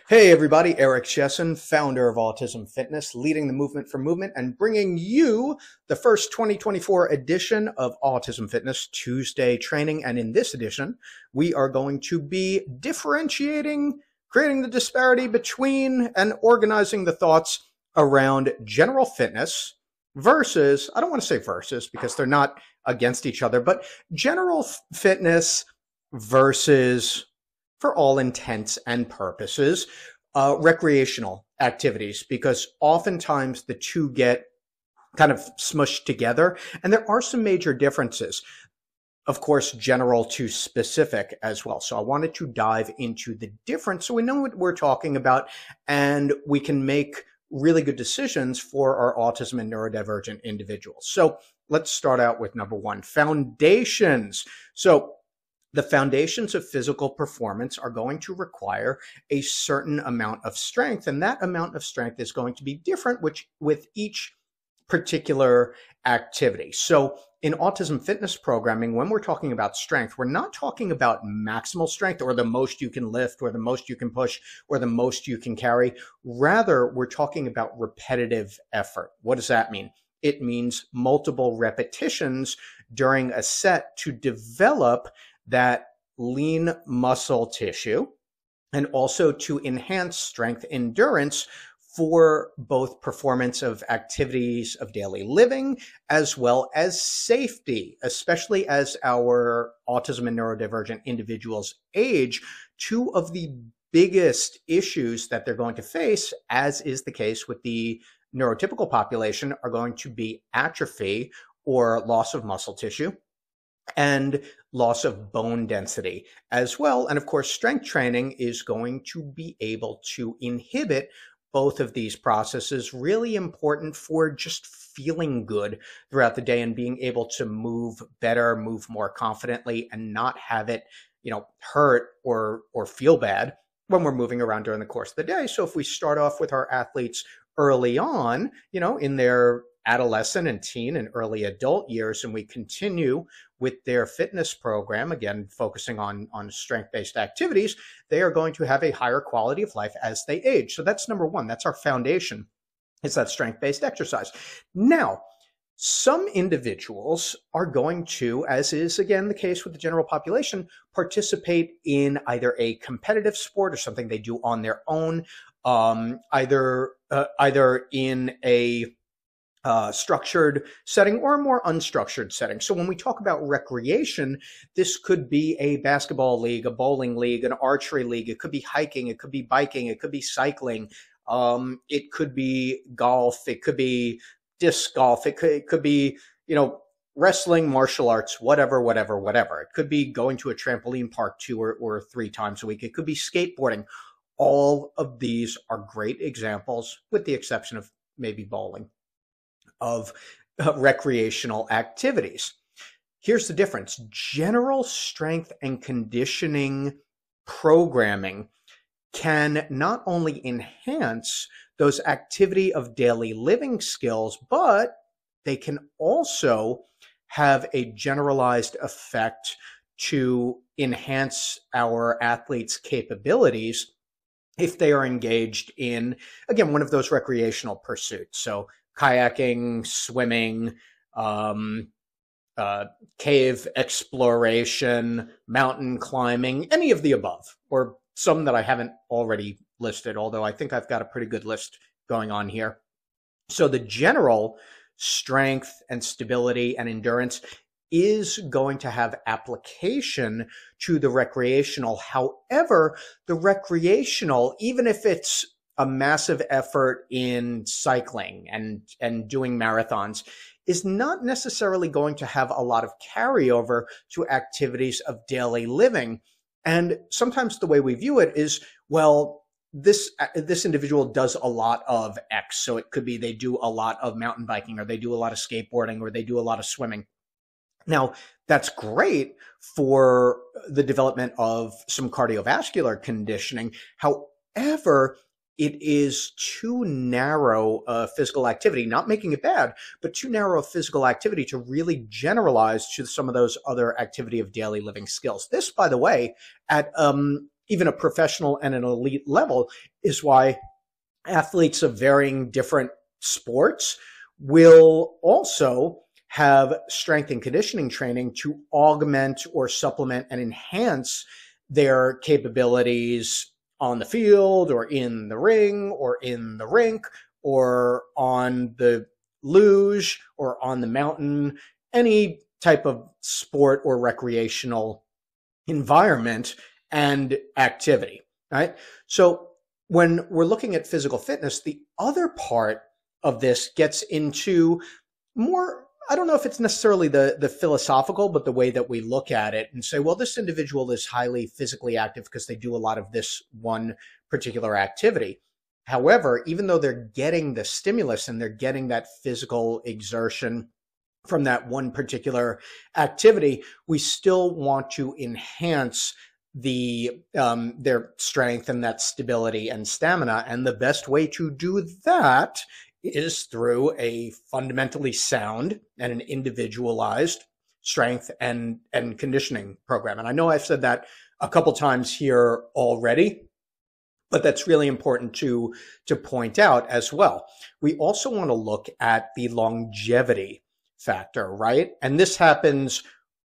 Hey everybody, Eric Chessen, founder of Autism Fitness, leading the movement for movement and bringing you the first 2024 edition of Autism Fitness Tuesday Training. And in this edition, we are going to be differentiating, creating the disparity between and organizing the thoughts around general fitness versus, I don't want to say versus because they're not against each other, but general fitness versus, for all intents and purposes, recreational activities, because oftentimes the two get kind of smushed together. And there are some major differences, of course, general to specific as well. So I wanted to dive into the difference so we know what we're talking about and we can make really good decisions for our autism and neurodivergent individuals. So let's start out with number one, foundations. So the foundations of physical performance are going to require a certain amount of strength, and that amount of strength is going to be different with each particular activity. So in autism fitness programming, when we're talking about strength, we're not talking about maximal strength or the most you can lift or the most you can push or the most you can carry. Rather, we're talking about repetitive effort. What does that mean? It means multiple repetitions during a set to develop that lean muscle tissue and also to enhance strength endurance for both performance of activities of daily living as well as safety, especially as our autism and neurodivergent individuals age. Two of the biggest issues that they're going to face, as is the case with the neurotypical population, are going to be atrophy or loss of muscle tissue and loss of bone density as well. And of course, strength training is going to be able to inhibit both of these processes, really important for just feeling good throughout the day and being able to move better, move more confidently, and not have it, hurt or feel bad when we're moving around during the course of the day. So if we start off with our athletes early on, in their adolescent and teen and early adult years, and we continue with their fitness program, again, focusing on strength-based activities, they are going to have a higher quality of life as they age. So that's number one. That's our foundation, is that strength-based exercise. Now, some individuals are going to, as is again the case with the general population, participate in either a competitive sport or something they do on their own, either in a structured setting or a more unstructured setting. So when we talk about recreation, this could be a basketball league, a bowling league, an archery league. It could be hiking. It could be biking. It could be cycling. It could be golf. It could be disc golf. It could be, wrestling, martial arts, whatever. It could be going to a trampoline park 2 or 3 times a week. It could be skateboarding. All of these are great examples, with the exception of maybe bowling, of recreational activities. Here's the difference. General strength and conditioning programming can not only enhance those activity of daily living skills, but they can also have a generalized effect to enhance our athletes' capabilities if they are engaged in, again, one of those recreational pursuits. So kayaking, swimming, cave exploration, mountain climbing, any of the above, or some that I haven't already listed, although I think I've got a pretty good list going on here. So the general strength and stability and endurance is going to have application to the recreational. However, the recreational, even if it's a massive effort in cycling and doing marathons, is not necessarily going to have a lot of carryover to activities of daily living. And sometimes the way we view it is, well, this individual does a lot of X. So it could be they do a lot of mountain biking, or they do a lot of skateboarding, or they do a lot of swimming. Now, that's great for the development of some cardiovascular conditioning. However, it is too narrow a physical activity, not making it bad, but too narrow a physical activity to really generalize to some of those other activity of daily living skills. This, by the way, at even a professional and an elite level, is why athletes of varying different sports will also have strength and conditioning training to augment or supplement and enhance their capabilities on the field or in the ring or in the rink or on the luge or on the mountain, any type of sport or recreational environment and activity, right? So when we're looking at physical fitness, the other part of this gets into more, I don't know if it's necessarily the philosophical, but the way that we look at it and say, well, this individual is highly physically active because they do a lot of this one particular activity. However, even though they're getting the stimulus and they're getting that physical exertion from that one particular activity, we still want to enhance their strength and that stability and stamina. And the best way to do that is through a fundamentally sound and an individualized strength and conditioning program. And I know I've said that a couple times here already, but that's really important to point out as well. We also want to look at the longevity factor, right? And this happens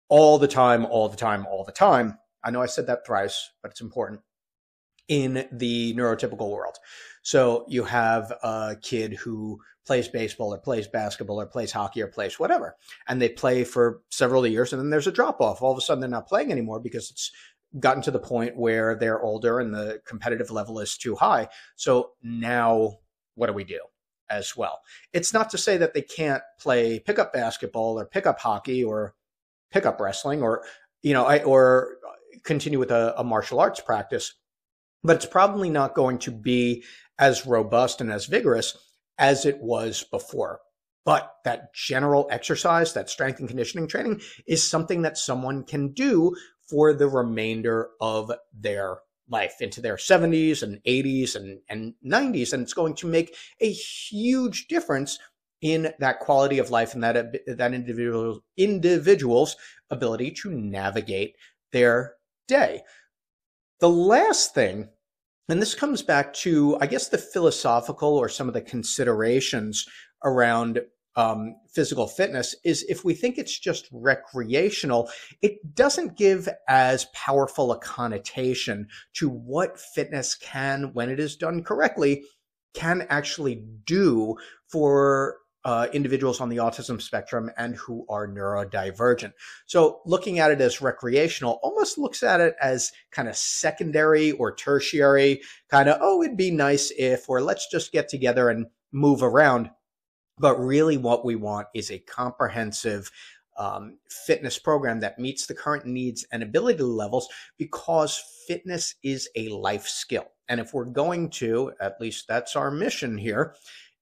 all the time, all the time, all the time. I know I said that thrice, but it's important in the neurotypical world. So you have a kid who plays baseball or plays basketball or plays hockey or plays whatever, and they play for several years, and then there's a drop off. All of a sudden they're not playing anymore because it's gotten to the point where they're older and the competitive level is too high. So now what do we do as well? It's not to say that they can't play pickup basketball or pickup hockey or pickup wrestling or, or continue with a martial arts practice, but it's probably not going to be as robust and as vigorous as it was before. But that general exercise, that strength and conditioning training, is something that someone can do for the remainder of their life, into their 70s and 80s and 90s. And it's going to make a huge difference in that quality of life and that individual's ability to navigate their day. The last thing, and this comes back to, I guess, the philosophical or some of the considerations around physical fitness, is if we think it's just recreational, it doesn't give as powerful a connotation to what fitness can, when it is done correctly, can actually do for individuals on the autism spectrum and who are neurodivergent. So looking at it as recreational almost looks at it as kind of secondary or tertiary, kind of, oh, it'd be nice if, or let's just get together and move around. But really what we want is a comprehensive fitness program that meets the current needs and ability levels, because fitness is a life skill. And if we're going to, at least that's our mission here,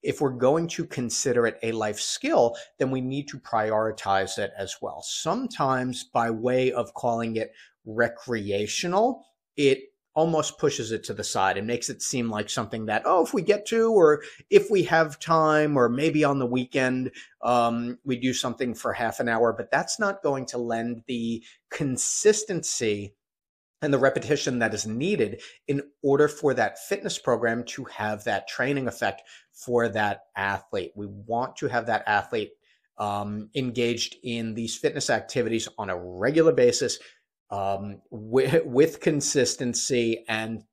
if we're going to consider it a life skill, then we need to prioritize it as well. Sometimes by way of calling it recreational, it almost pushes it to the side and makes it seem like something that, oh, if we get to, or if we have time, or maybe on the weekend, we do something for half an hour, but that's not going to lend the consistency and the repetition that is needed in order for that fitness program to have that training effect for that athlete. We want to have that athlete engaged in these fitness activities on a regular basis, with consistency and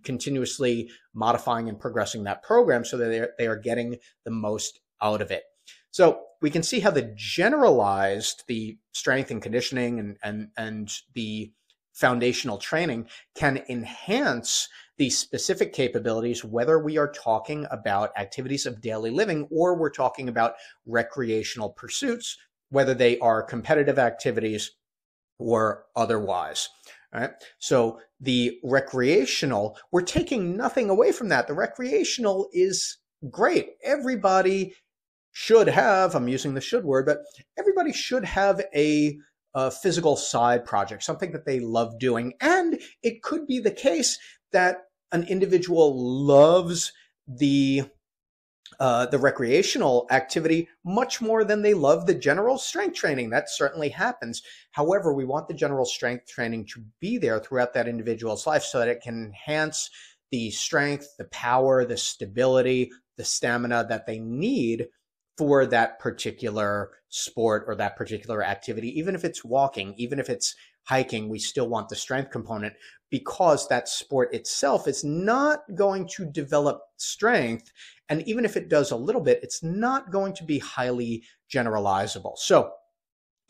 continuously modifying and progressing that program so that they are getting the most out of it. So we can see how the generalized, the strength and conditioning and the foundational training can enhance the specific capabilities, whether we are talking about activities of daily living or we're talking about recreational pursuits, whether they are competitive activities or otherwise. All right. So the recreational, we're taking nothing away from that. The recreational is great. Everybody should have, I'm using the should word, but everybody should have a physical side project, something that they love doing. And it could be the case that an individual loves the the recreational activity much more than they love the general strength training. That certainly happens. However, we want the general strength training to be there throughout that individual's life so that it can enhance the strength, the power, the stability, the stamina that they need for that particular sport or that particular activity. Even if it's walking, even if it's hiking, we still want the strength component, because that sport itself is not going to develop strength. And even if it does a little bit, it's not going to be highly generalizable. So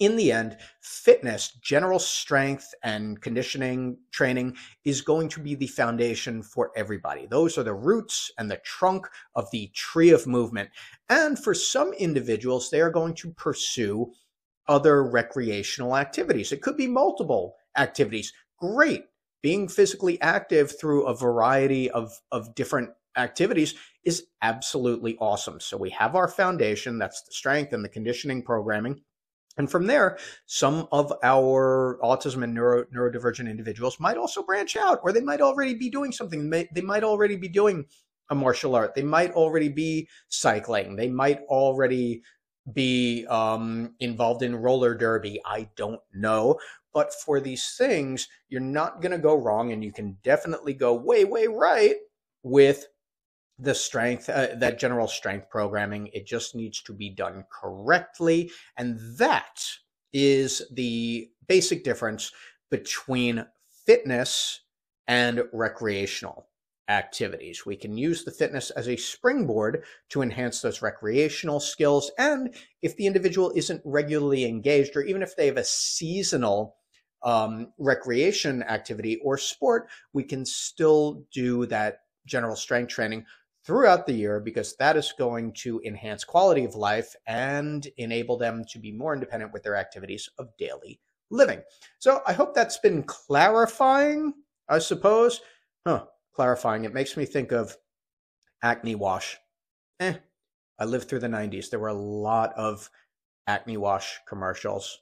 in the end, fitness, general strength and conditioning training is going to be the foundation for everybody. Those are the roots and the trunk of the tree of movement. And for some individuals, they are going to pursue other recreational activities. It could be multiple activities. Great. Being physically active through a variety of different activities is absolutely awesome. So we have our foundation, that's the strength and the conditioning programming. And from there, some of our autism and neurodivergent individuals might also branch out, or they might already be doing something. They might already be doing a martial art. They might already be cycling. They might already be involved in roller derby. I don't know. But for these things, you're not going to go wrong, and you can definitely go way, way right with the strength, that general strength programming. It just needs to be done correctly. And that is the basic difference between fitness and recreational activities. We can use the fitness as a springboard to enhance those recreational skills. And if the individual isn't regularly engaged, or even if they have a seasonal recreation activity or sport, we can still do that general strength training throughout the year, because that is going to enhance quality of life and enable them to be more independent with their activities of daily living. So I hope that's been clarifying, I suppose. Clarifying. It makes me think of acne wash. I lived through the 90s. There were a lot of acne wash commercials,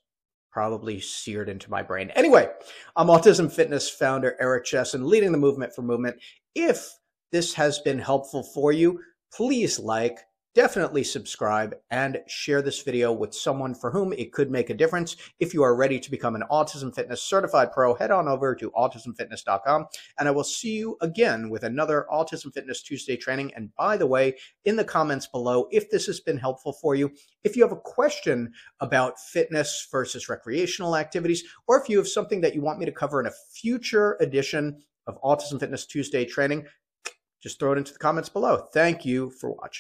probably seared into my brain. Anyway, I'm Autism Fitness founder Eric Chessen, leading the movement for movement. If this has been helpful for you, please like, definitely subscribe, and share this video with someone for whom it could make a difference. If you are ready to become an Autism Fitness Certified Pro, head on over to autismfitness.com, and I will see you again with another Autism Fitness Tuesday training. And by the way, in the comments below, if this has been helpful for you, if you have a question about fitness versus recreational activities, or if you have something that you want me to cover in a future edition of Autism Fitness Tuesday training, just throw it into the comments below. Thank you for watching.